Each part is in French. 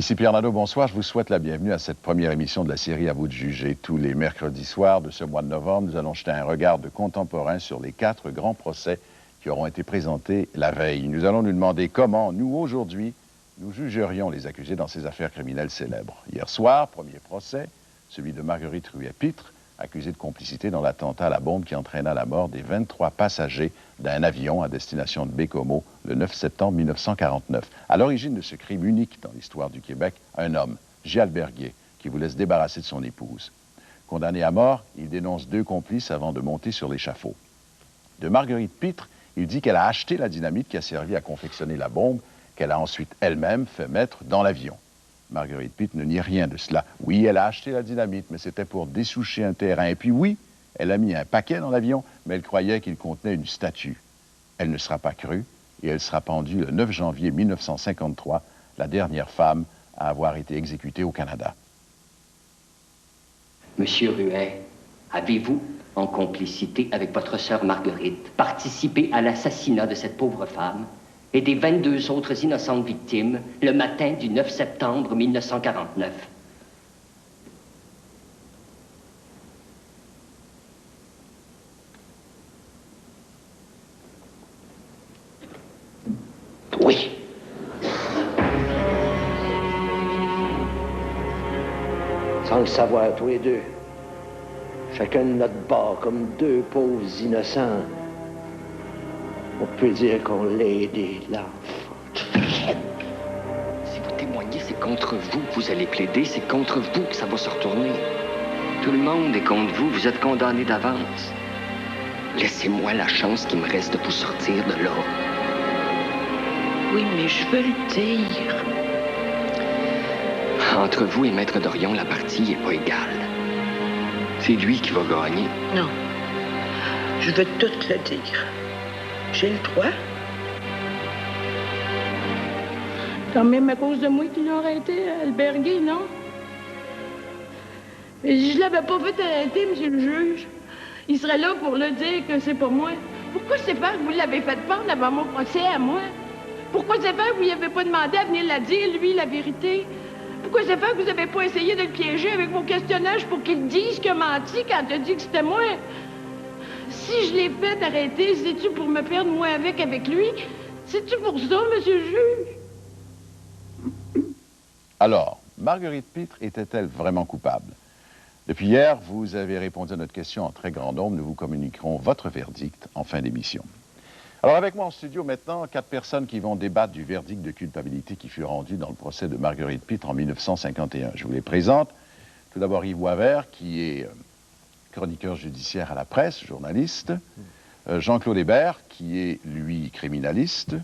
Ici Pierre Nadeau, bonsoir. Je vous souhaite la bienvenue à cette première émission de la série À vous de juger. Tous les mercredis soirs de ce mois de novembre, nous allons jeter un regard de contemporain sur les 4 grands procès qui auront été présentés la veille. Nous allons nous demander comment, nous, aujourd'hui, nous jugerions les accusés dans ces affaires criminelles célèbres. Hier soir, premier procès, celui de Marguerite Ruet-Pitre, accusée de complicité dans l'attentat à la bombe qui entraîna la mort des 23 passagers d'un avion à destination de Bécomo le 9 septembre 1949. À l'origine de ce crime unique dans l'histoire du Québec, un homme, J. Alberguet, qui voulait se débarrasser de son épouse. Condamné à mort, il dénonce 2 complices avant de monter sur l'échafaud. De Marguerite Pitre, il dit qu'elle a acheté la dynamite qui a servi à confectionner la bombe, qu'elle a ensuite elle-même fait mettre dans l'avion. Marguerite Pitre ne nie rien de cela. Oui, elle a acheté la dynamite, mais c'était pour dessoucher un terrain. Et puis oui, elle a mis un paquet dans l'avion, mais elle croyait qu'il contenait une statue. Elle ne sera pas crue et elle sera pendue le 9 janvier 1953, la dernière femme à avoir été exécutée au Canada. Monsieur Ruet, avez-vous, en complicité avec votre sœur Marguerite, participé à l'assassinat de cette pauvre femme et des 22 autres innocentes victimes le matin du 9 septembre 1949? Oui. Sans le savoir, tous les deux, chacun de notre bord, comme 2 pauvres innocents, on peut dire qu'on l'a aidé, l'enfant. Si vous témoignez, c'est contre vous que vous allez plaider, c'est contre vous que ça va se retourner. Tout le monde est contre vous, vous êtes condamné d'avance. Laissez-moi la chance qui me reste de vous sortir de là. Oui, mais je veux le dire. Entre vous et Maître Dorion, la partie n'est pas égale. C'est lui qui va gagner. Non. Je veux tout le dire. J'ai le droit. Quand même à cause de moi qu'il aurait été albergué, non? Mais je l'avais pas fait arrêter, monsieur le juge. Il serait là pour le dire que c'est pas moi. Pourquoi Stéphane, vous l'avez fait pendre avant mon procès à moi? Pourquoi Stéphane, vous lui avez pas demandé à venir la dire, lui, la vérité? Pourquoi Stéphane, vous avez pas essayé de le piéger avec vos questionnages pour qu'il dise qu'il a menti quand il a dit que c'était moi? Si je l'ai fait arrêter, c'est-tu pour me perdre moi avec lui? C'est-tu pour ça, monsieur le juge? Alors, Marguerite Pitre était-elle vraiment coupable? Depuis hier, vous avez répondu à notre question en très grand nombre. Nous vous communiquerons votre verdict en fin d'émission. Alors, avec moi en studio maintenant, 4 personnes qui vont débattre du verdict de culpabilité qui fut rendu dans le procès de Marguerite Pitre en 1951. Je vous les présente. Tout d'abord, Yves Boisvert, qui est chroniqueur judiciaire à la presse, journaliste. Jean-Claude Hébert, qui est, lui, criminaliste.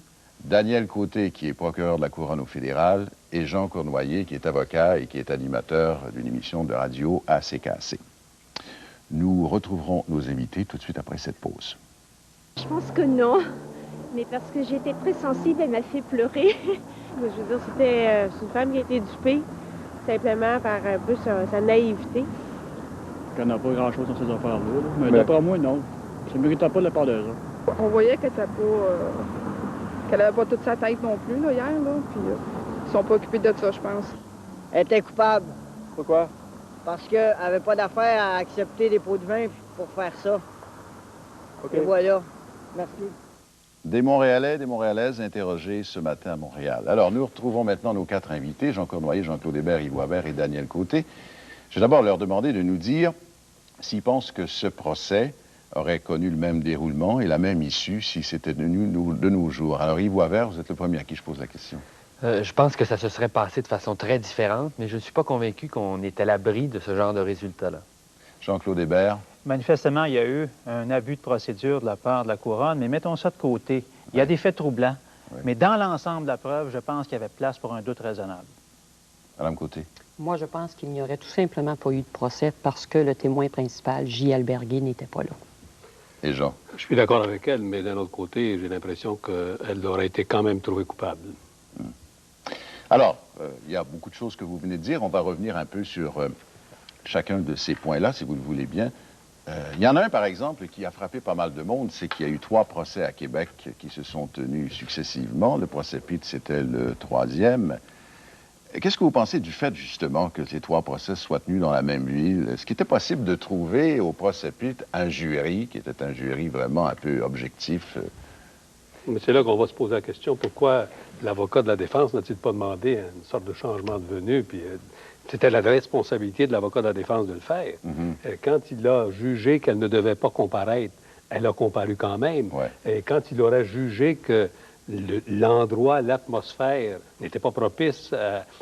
Daniel Côté, qui est procureur de la Couronne au fédéral. Et Jean Cournoyer, qui est avocat et qui est animateur d'une émission de radio à CKC. Nous retrouverons nos invités tout de suite après cette pause. Je pense que non, mais parce que j'étais très sensible, elle m'a fait pleurer. Je veux dire, c'était une femme qui a été dupée, simplement par un peu sa naïveté. Elle n'a pas grand-chose dans ces affaires-là, mais d'après moi, non. Ça ne méritait pas de la part d'eux. On voyait qu'elle était pas... qu'elle avait pas toute sa tête non plus, là, hier, là, puis ils sont pas occupés de ça, je pense. Elle était coupable. Pourquoi? Parce qu'elle n'avait pas d'affaire à accepter des pots de vin pour faire ça. OK. Et voilà. Merci. Des Montréalais, des Montréalaises interrogés ce matin à Montréal. Alors, nous retrouvons maintenant nos 4 invités, Jean Cournoyer, Jean-Claude Hébert, Yves Boisvert et Daniel Côté. Je vais d'abord leur demander de nous dire s'ils pensent que ce procès aurait connu le même déroulement et la même issue si c'était de nos jours. Alors, Yves Boisvert, vous êtes le premier à qui je pose la question. Je pense que ça se serait passé de façon très différente, mais je ne suis pas convaincu qu'on est à l'abri de ce genre de résultat-là. Jean-Claude Hébert. Manifestement, il y a eu un abus de procédure de la part de la Couronne, mais mettons ça de côté. Il y a des faits troublants, mais dans l'ensemble de la preuve, je pense qu'il y avait place pour un doute raisonnable. Madame Côté. Moi, je pense qu'il n'y aurait tout simplement pas eu de procès parce que le témoin principal, J. Alberguet, n'était pas là. Et Jean? Je suis d'accord avec elle, mais d'un autre côté, j'ai l'impression qu'elle aurait été quand même trouvée coupable. Alors, il y a beaucoup de choses que vous venez de dire. On va revenir un peu sur chacun de ces points-là, si vous le voulez bien. Il y en a un, par exemple, qui a frappé pas mal de monde, c'est qu'il y a eu 3 procès à Québec qui se sont tenus successivement. Le procès Pitre, c'était le 3e. Qu'est-ce que vous pensez du fait, justement, que ces 3 procès soient tenus dans la même ville? Est-ce qu'il était possible de trouver au procès Pitt un jury, qui était un jury vraiment un peu objectif? Mais c'est là qu'on va se poser la question, pourquoi l'avocat de la défense n'a-t-il pas demandé une sorte de changement de venue? Puis c'était la responsabilité de l'avocat de la défense de le faire. Quand il a jugé qu'elle ne devait pas comparaître, elle a comparu quand même. Et quand il aurait jugé que l'endroit, l'atmosphère n'était pas propice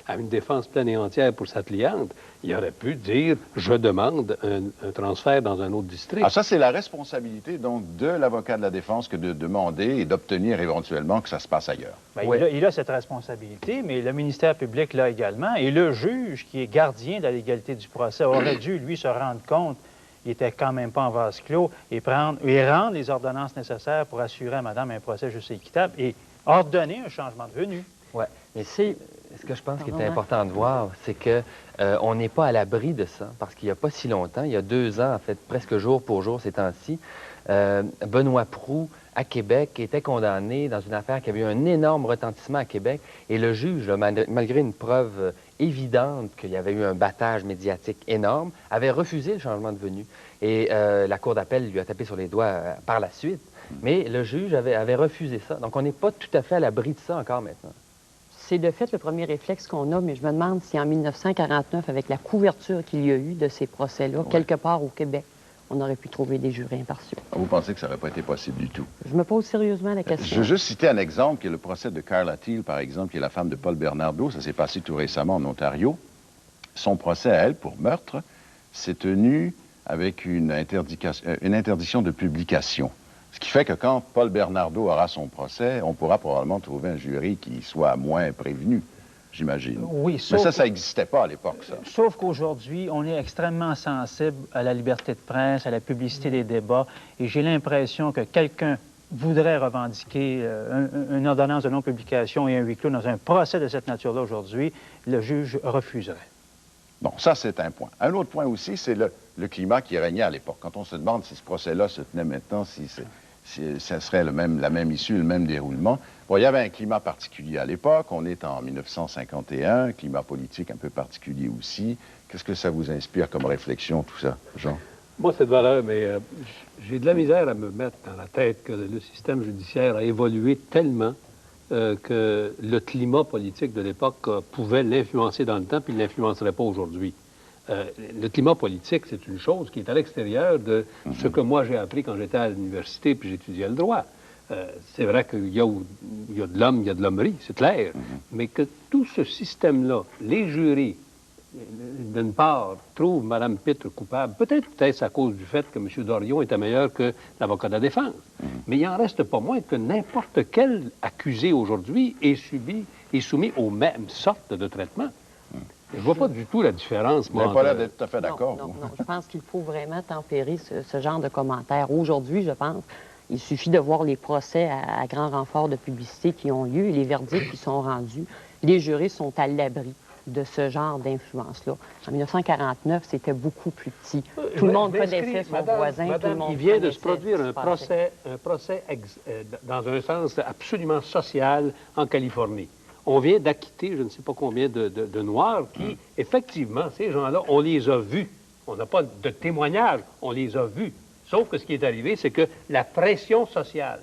à une défense pleine et entière pour sa cliente, il aurait pu dire « je demande un transfert dans un autre district ». Ah, ça, c'est la responsabilité, donc, de l'avocat de la défense que de demander et d'obtenir éventuellement que ça se passe ailleurs. Bien, il a cette responsabilité, mais le ministère public l'a également. Et le juge, qui est gardien de la légalité du procès, aurait dû, lui, se rendre compte qu'il n'était quand même pas en vase clos et rendre les ordonnances nécessaires pour assurer à madame un procès juste et équitable et ordonner un changement de venue. Oui, mais c'est ce que je pense qui est important de voir, c'est que on n'est pas à l'abri de ça, parce qu'il n'y a pas si longtemps, il y a 2 ans, en fait, presque jour pour jour ces temps-ci, Benoît Proulx, à Québec, était condamné dans une affaire qui avait eu un énorme retentissement à Québec, et le juge, là, malgré une preuve évidente qu'il y avait eu un battage médiatique énorme, avait refusé le changement de venue. Et la Cour d'appel lui a tapé sur les doigts par la suite, mais le juge avait refusé ça. Donc on n'est pas tout à fait à l'abri de ça encore maintenant. C'est de fait le premier réflexe qu'on a, mais je me demande si en 1949, avec la couverture qu'il y a eu de ces procès-là, quelque part au Québec, on aurait pu trouver des jurés impartiaux. Vous pensez que ça n'aurait pas été possible du tout? Je me pose sérieusement la question. Je veux juste citer un exemple, qui est le procès de Carla Teal, par exemple, qui est la femme de Paul Bernardo. Ça s'est passé tout récemment en Ontario. Son procès à elle, pour meurtre, s'est tenu avec une interdiction de publication. Ce qui fait que quand Paul Bernardo aura son procès, on pourra probablement trouver un jury qui soit moins prévenu, j'imagine. Oui, mais ça n'existait pas à l'époque, ça. Sauf qu'aujourd'hui, on est extrêmement sensible à la liberté de presse, à la publicité des débats, et j'ai l'impression que quelqu'un voudrait revendiquer une ordonnance de non-publication et un huis clos dans un procès de cette nature-là aujourd'hui, le juge refuserait. Bon, ça, c'est un point. Un autre point aussi, c'est le climat qui régnait à l'époque. Quand on se demande si ce procès-là se tenait maintenant, si ça serait la même issue, le même déroulement. Bon, il y avait un climat particulier à l'époque. On est en 1951, climat politique un peu particulier aussi. Qu'est-ce que ça vous inspire comme réflexion, tout ça, Jean? Moi, cette valeur, mais j'ai de la misère à me mettre dans la tête que le système judiciaire a évolué tellement que le climat politique de l'époque pouvait l'influencer dans le temps, puis il ne l'influencerait pas aujourd'hui. Le climat politique, c'est une chose qui est à l'extérieur de ce que moi j'ai appris quand j'étais à l'université puis j'étudiais le droit. C'est vrai qu'il y a de l'homme, il y a de l'hommerie, c'est clair, mais que tout ce système-là, les jurys, d'une part, trouvent Mme Pitt coupable, peut-être à cause du fait que M. Dorion était meilleur que l'avocat de la défense, mais il n'en reste pas moins que n'importe quel accusé aujourd'hui est soumis aux mêmes sortes de traitements. Je ne vois pas du tout la différence. Vous n'avez pas l'air d'être tout à fait d'accord. Non, je pense qu'il faut vraiment tempérer ce genre de commentaires. Aujourd'hui, je pense, il suffit de voir les procès à grand renfort de publicité qui ont lieu et les verdicts qui sont rendus. Les jurés sont à l'abri de ce genre d'influence-là. En 1949, c'était beaucoup plus petit. Tout le monde connaissait son voisin, tout le monde il vient de se produire un procès dans un sens absolument social en Californie. On vient d'acquitter je ne sais pas combien de Noirs qui, effectivement, ces gens-là, on les a vus. On n'a pas de témoignages, on les a vus. Sauf que ce qui est arrivé, c'est que la pression sociale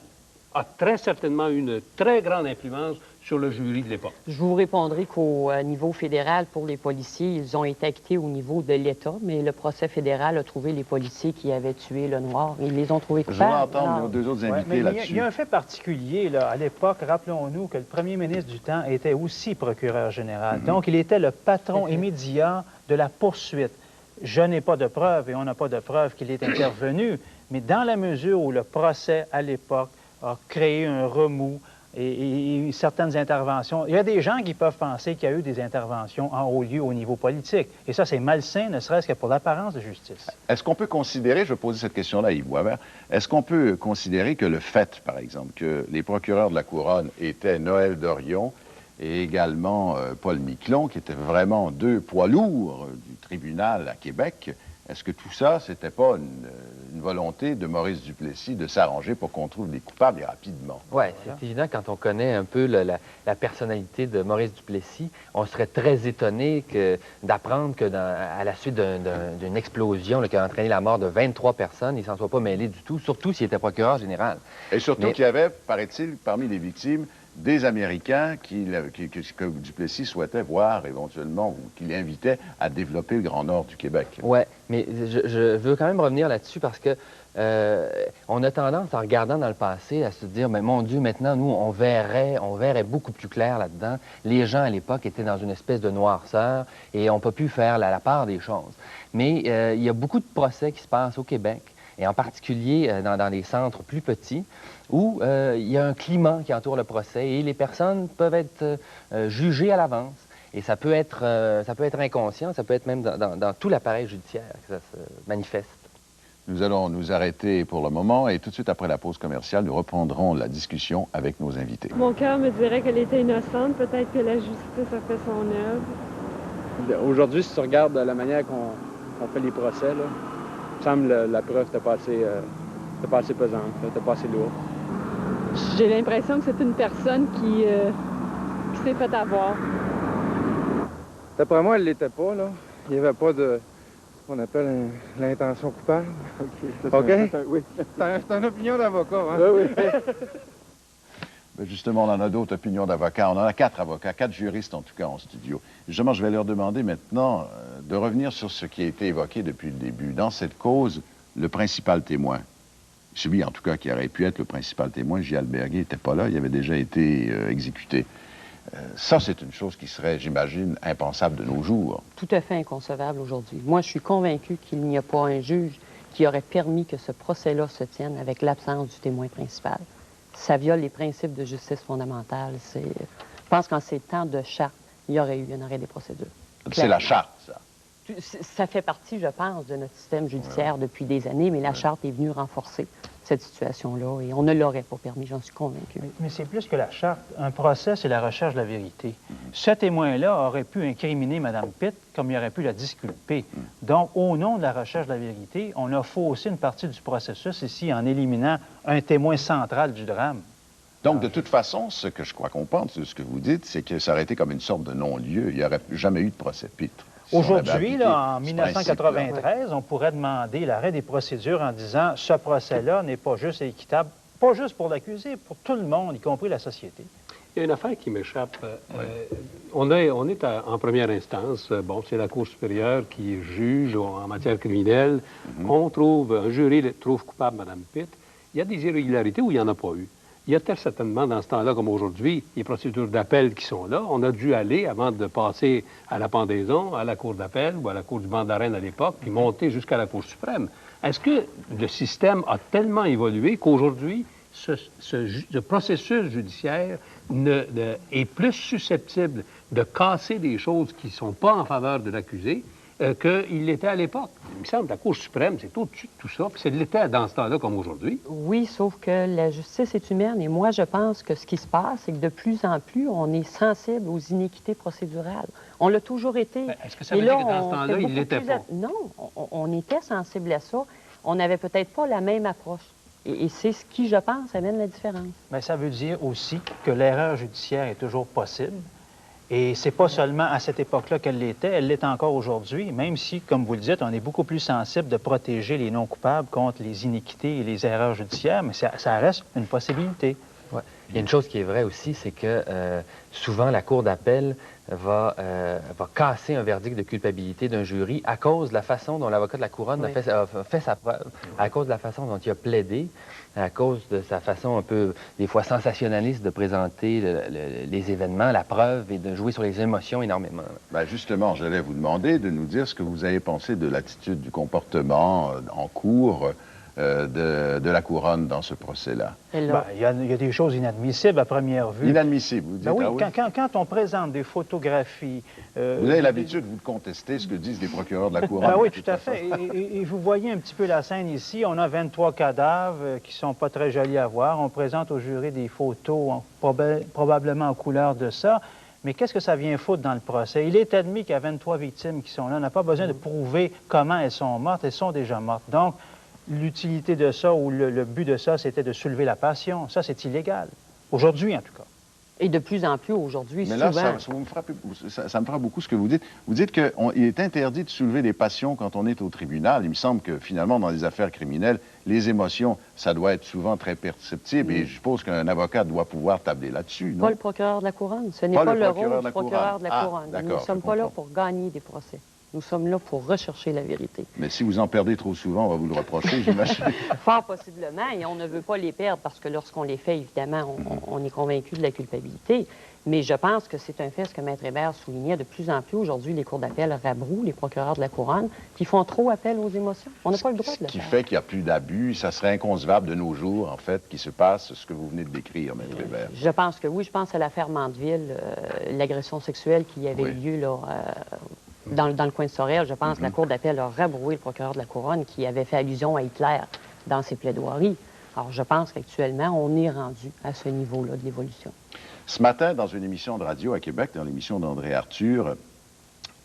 a très certainement eu une très grande influence sur le jury de l'époque. Je vous répondrai qu'au niveau fédéral, pour les policiers, ils ont été acquittés au niveau de l'État, mais le procès fédéral a trouvé les policiers qui avaient tué le Noir. Ils les ont trouvés coupables. Je vais entendre nos 2 autres invités là-dessus. Il y a un fait particulier, là. À l'époque, rappelons-nous que le premier ministre du temps était aussi procureur général. Donc, il était le patron immédiat de la poursuite. Je n'ai pas de preuves et on n'a pas de preuves qu'il est intervenu, mais dans la mesure où le procès, à l'époque, a créé un remous et certaines interventions. Il y a des gens qui peuvent penser qu'il y a eu des interventions en haut lieu au niveau politique. Et ça, c'est malsain, ne serait-ce que pour l'apparence de justice. Est-ce qu'on peut considérer, je vais poser cette question-là à Yves Boisvert, est-ce qu'on peut considérer que le fait, par exemple, que les procureurs de la Couronne étaient Noël Dorion et également Paul Miquelon, qui étaient vraiment 2 poids lourds du tribunal à Québec, est-ce que tout ça, c'était pas une volonté de Maurice Duplessis de s'arranger pour qu'on trouve des coupables et rapidement. Oui, c'est évident, quand on connaît un peu la personnalité de Maurice Duplessis, on serait très étonné d'apprendre à la suite d'une explosion qui a entraîné la mort de 23 personnes, il ne s'en soit pas mêlé du tout, surtout s'il était procureur général. Et surtout qu'il y avait, paraît-il, parmi les victimes, des Américains que Duplessis souhaitait voir éventuellement, ou qu'il invitait à développer le Grand Nord du Québec. Oui, mais je veux quand même revenir là-dessus parce que on a tendance, en regardant dans le passé, à se dire, mais mon Dieu, maintenant, nous, on verrait beaucoup plus clair là-dedans. Les gens, à l'époque, étaient dans une espèce de noirceur et n'ont pas pu faire la part des choses. Mais il y a beaucoup de procès qui se passent au Québec, et en particulier dans les centres plus petits, où il y a un climat qui entoure le procès et les personnes peuvent être jugées à l'avance. Et ça peut être inconscient, ça peut être même dans tout l'appareil judiciaire que ça se manifeste. Nous allons nous arrêter pour le moment et tout de suite après la pause commerciale, nous reprendrons la discussion avec nos invités. Mon cœur me dirait qu'elle était innocente. Peut-être que la justice a fait son œuvre. Aujourd'hui, si tu regardes la manière qu'on fait les procès, là, il me semble la preuve n'était pas assez pesante, n'était pas assez lourde. J'ai l'impression que c'est une personne qui s'est fait avoir. D'après moi, elle l'était pas, là. Il n'y avait pas de ce qu'on appelle l'intention coupable. OK? Oui. C'est une opinion d'avocat, hein? Oui, oui. Ben justement, on en a d'autres opinions d'avocats. On en a 4 avocats, 4 juristes en tout cas en studio. Justement, je vais leur demander maintenant de revenir sur ce qui a été évoqué depuis le début. Dans cette cause, le principal témoin, celui en tout cas qui aurait pu être le principal témoin, J. Alberguet, n'était pas là, il avait déjà été exécuté. Ça, c'est une chose qui serait, j'imagine, impensable de nos jours. Tout à fait inconcevable aujourd'hui. Moi, je suis convaincue qu'il n'y a pas un juge qui aurait permis que ce procès-là se tienne avec l'absence du témoin principal. Ça viole les principes de justice fondamentale. Je pense qu'en ces temps de charte, il y aurait eu un arrêt des procédures. C'est la charte, ça. Ça fait partie, je pense, de notre système judiciaire depuis des années, mais la charte est venue renforcer cette situation-là et on ne l'aurait pas permis, j'en suis convaincue. Mais c'est plus que la charte. Un procès, c'est la recherche de la vérité. Ce témoin-là aurait pu incriminer Mme Pitt comme il aurait pu la disculper. Donc, au nom de la recherche de la vérité, on a faussé une partie du processus ici en éliminant un témoin central du drame. Donc, de toute façon, ce que je crois comprendre, ce que vous dites, c'est que ça aurait été comme une sorte de non-lieu. Il n'y aurait jamais eu de procès Pitt. Aujourd'hui, en 1993, on pourrait demander l'arrêt des procédures en disant ce procès-là n'est pas juste équitable, pas juste pour l'accusé, pour tout le monde, y compris la société. Il y a une affaire qui m'échappe. On est en première instance. Bon, c'est la Cour supérieure qui juge en matière criminelle. On trouve, un jury trouve coupable Mme Pitt. Il y a des irrégularités où il n'y en a pas eu. Il y a très certainement, dans ce temps-là, comme aujourd'hui, les procédures d'appel qui sont là. On a dû aller, avant de passer à la pendaison, à la Cour d'appel ou à la Cour du banc d'arène à l'époque, puis monter jusqu'à la Cour suprême. Est-ce que le système a tellement évolué qu'aujourd'hui, ce processus judiciaire est plus susceptible de casser des choses qui ne sont pas en faveur de l'accusé qu'il l'était à l'époque? Il me semble que la Cour suprême, c'est au-dessus de tout ça, puis c'est l'était dans ce temps-là comme aujourd'hui. Oui, sauf que la justice est humaine, et moi, je pense que ce qui se passe, c'est que de plus en plus, on est sensible aux iniquités procédurales. On l'a toujours été. Est-ce que ça veut dire que dans ce temps-là, il ne l'était pas? Non, on était sensible à ça. On n'avait peut-être pas la même approche. Et c'est ce qui, je pense, amène la différence. Bien, ça veut dire aussi que l'erreur judiciaire est toujours possible. Et c'est pas seulement à cette époque-là qu'elle l'était, elle l'est encore aujourd'hui, même si, comme vous le dites, on est beaucoup plus sensible de protéger les non-coupables contre les iniquités et les erreurs judiciaires, mais ça reste une possibilité. Ouais. Il y a une chose qui est vraie aussi, c'est que souvent la Cour d'appel va casser un verdict de culpabilité d'un jury à cause de la façon dont l'avocat de la Couronne a fait sa preuve, à cause de la façon dont il a plaidé, à cause de sa façon un peu, des fois, sensationnaliste de présenter les événements, la preuve et de jouer sur les émotions énormément. Bien, justement, j'allais vous demander de nous dire ce que vous avez pensé de l'attitude, du comportement en cours de la Couronne dans ce procès-là. Il y a des choses inadmissibles à première vue. Inadmissibles, vous dites? Ben oui, ah oui? Quand on présente des photographies... vous avez l'habitude, vous, de contester ce que disent les procureurs de la Couronne. Ben oui, tout à fait. Et vous voyez un petit peu la scène ici. On a 23 cadavres qui sont pas très jolis à voir. On présente au jury des photos probablement en couleur de ça. Mais qu'est-ce que ça vient foutre dans le procès? Il est admis qu'il y a 23 victimes qui sont là. On n'a pas besoin de prouver comment elles sont mortes. Elles sont déjà mortes. Donc, l'utilité de ça ou le but de ça, c'était de soulever la passion. Ça, c'est illégal. Aujourd'hui, en tout cas. Et de plus en plus aujourd'hui, Mais souvent... là, ça me frappe beaucoup ce que vous dites. Vous dites qu'il est interdit de soulever des passions quand on est au tribunal. Il me semble que, finalement, dans les affaires criminelles, les émotions, ça doit être souvent très perceptible. Et je suppose qu'un avocat doit pouvoir tabler là-dessus, non? Pas le procureur de la Couronne. Ce n'est pas le rôle du procureur de la Couronne. Nous ne sommes pas là pour gagner des procès. Nous sommes là pour rechercher la vérité. Mais si vous en perdez trop souvent, on va vous le reprocher, j'imagine. Fort possiblement, et on ne veut pas les perdre parce que lorsqu'on les fait, évidemment, on est convaincu de la culpabilité. Mais je pense que c'est un fait, ce que Maître Hébert soulignait de plus en plus. Aujourd'hui, les cours d'appel rabrouent les procureurs de la Couronne qui font trop appel aux émotions. On n'a pas le droit de le faire. Ce qui fait qu'il n'y a plus d'abus, ça serait inconcevable de nos jours, en fait, qu'il se passe ce que vous venez de décrire, Maître Hébert. Je pense que oui. Je pense à l'affaire Mandeville, l'agression sexuelle qui avait eu lieu là, dans le coin de Sorel. Je pense que la Cour d'appel a rabroué le procureur de la Couronne qui avait fait allusion à Hitler dans ses plaidoiries. Alors, je pense qu'actuellement, on est rendu à ce niveau-là de l'évolution. Ce matin, dans une émission de radio à Québec, dans l'émission d'André Arthur,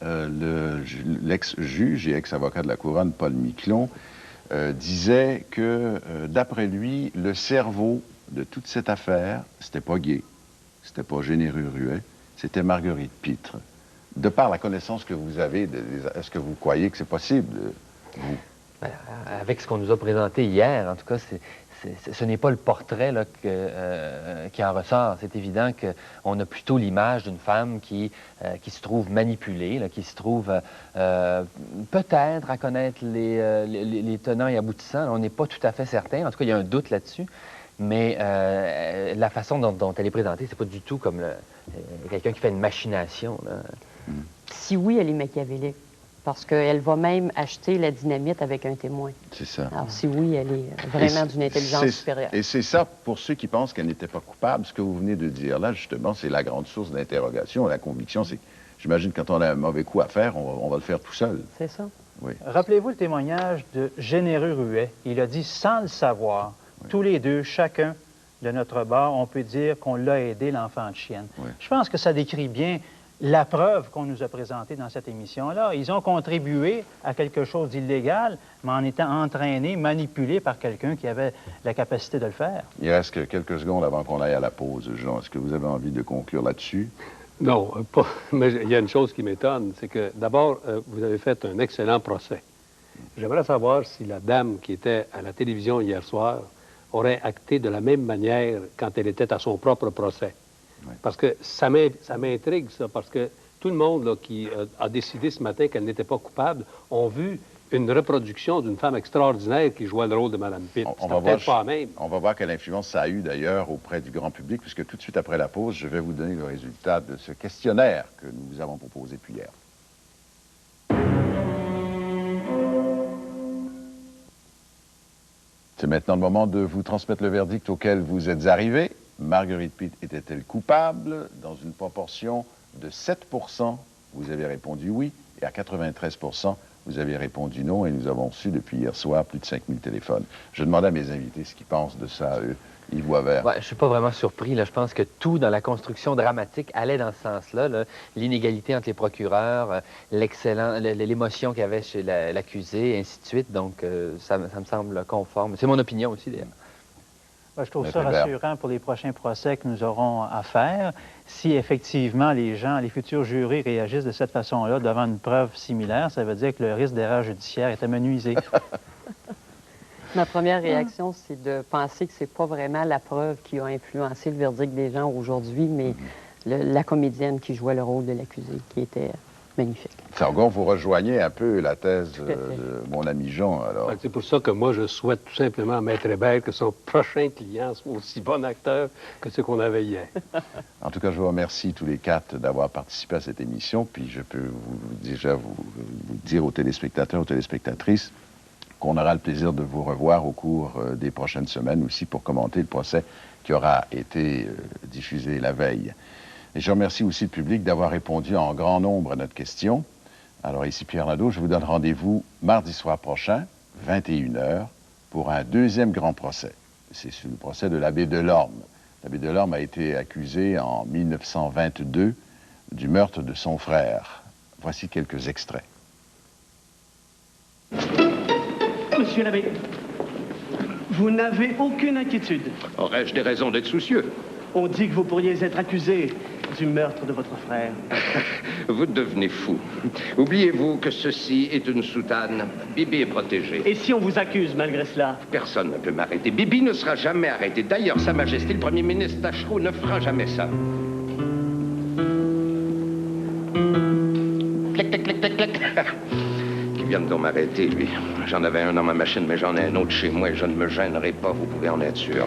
l'ex-juge et ex-avocat de la Couronne, Paul Miquelon, disait que, d'après lui, le cerveau de toute cette affaire, c'était pas Gué, c'était pas Généreux Ruet, c'était Marguerite Pitre. De par la connaissance que vous avez, est-ce que vous croyez que c'est possible, vous? Ben, avec ce qu'on nous a présenté hier, en tout cas, ce n'est pas le portrait là, qui en ressort. C'est évident qu'on a plutôt l'image d'une femme qui se trouve manipulée, là, qui se trouve peut-être à connaître les tenants et aboutissants. Là, on n'est pas tout à fait certain. En tout cas, il y a un doute là-dessus. Mais la façon dont elle est présentée, c'est pas du tout comme quelqu'un qui fait une machination. Là. Si oui, elle est machiavélique. Parce qu'elle va même acheter la dynamite avec un témoin. C'est ça. Alors, si oui, elle est vraiment d'une intelligence supérieure. Et c'est ça, pour ceux qui pensent qu'elle n'était pas coupable, ce que vous venez de dire là, justement, c'est la grande source d'interrogation. La conviction, c'est, j'imagine, quand on a un mauvais coup à faire, on va le faire tout seul. C'est ça. Oui. Rappelez-vous le témoignage de Généreux Ruet. Il a dit, sans le savoir, tous les deux, chacun de notre bord, on peut dire qu'on l'a aidé, l'enfant de chienne. Oui. Je pense que ça décrit bien la preuve qu'on nous a présentée dans cette émission-là. Ils ont contribué à quelque chose d'illégal, mais en étant entraînés, manipulés par quelqu'un qui avait la capacité de le faire. Il reste que quelques secondes avant qu'on aille à la pause, Jean. Est-ce que vous avez envie de conclure là-dessus? Non, pas. Mais il y a une chose qui m'étonne, c'est que d'abord, vous avez fait un excellent procès. J'aimerais savoir si la dame qui était à la télévision hier soir aurait acté de la même manière quand elle était à son propre procès. Oui. Parce que ça m'intrigue, ça, parce que tout le monde là, qui a décidé ce matin qu'elle n'était pas coupable ont vu une reproduction d'une femme extraordinaire qui jouait le rôle de Mme Pitt. On va voir quelle influence ça a eu, d'ailleurs, auprès du grand public, puisque tout de suite après la pause, je vais vous donner le résultat de ce questionnaire que nous vous avons proposé depuis hier. C'est maintenant le moment de vous transmettre le verdict auquel vous êtes arrivés. Marguerite Pitt était-elle coupable? Dans une proportion de 7%, vous avez répondu oui, et à 93%, vous avez répondu non, et nous avons reçu depuis hier soir plus de 5000 téléphones. Je demandais à mes invités ce qu'ils pensent de ça, eux. Yves Boisvert. Ouais, je ne suis pas vraiment surpris. Là. Je pense que tout dans la construction dramatique allait dans ce sens-là. Là. L'inégalité entre les procureurs, l'émotion qu'il y avait chez l'accusé, et ainsi de suite. Donc, ça me semble conforme. C'est mon opinion aussi, d'ailleurs. Je trouve ça rassurant pour les prochains procès que nous aurons à faire. Si effectivement les futurs jurys réagissent de cette façon-là devant une preuve similaire, ça veut dire que le risque d'erreur judiciaire est amenuisé. Ma première réaction, c'est de penser que c'est pas vraiment la preuve qui a influencé le verdict des gens aujourd'hui, mais la comédienne qui jouait le rôle de l'accusé, qui était magnifique. Sargon, vous rejoignez un peu la thèse de mon ami Jean, alors. C'est pour ça que moi, je souhaite tout simplement à Maître Hébert que son prochain client soit aussi bon acteur que ce qu'on avait hier. En tout cas, je vous remercie tous les quatre d'avoir participé à cette émission, puis je peux déjà vous dire aux téléspectateurs, aux téléspectatrices, qu'on aura le plaisir de vous revoir au cours des prochaines semaines aussi pour commenter le procès qui aura été diffusé la veille. Et je remercie aussi le public d'avoir répondu en grand nombre à notre question. Alors ici Pierre Nadeau, je vous donne rendez-vous mardi soir prochain, 21h, pour un deuxième grand procès. C'est sur le procès de l'abbé Delorme. L'abbé Delorme a été accusé en 1922 du meurtre de son frère. Voici quelques extraits. Monsieur l'abbé, Vous n'avez aucune inquiétude. Aurais-je des raisons d'être soucieux? On dit que vous pourriez être accusé du meurtre de votre frère. Vous devenez fou. Oubliez-vous que ceci est une soutane. Bibi est protégé. Et si on vous accuse malgré cela? Personne ne peut m'arrêter. Bibi ne sera jamais arrêté. D'ailleurs, Sa Majesté, le Premier ministre Tachereau, ne fera jamais ça. Clic, clic, clic, clic, clic. Qui vienne donc m'arrêter, lui. J'en avais un dans ma machine, mais j'en ai un autre chez moi et je ne me gênerai pas, vous pouvez en être sûr.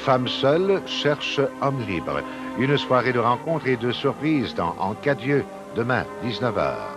Femme seule cherche homme libre. Une soirée de rencontre et de surprise dans En cas Dieu, demain, 19h.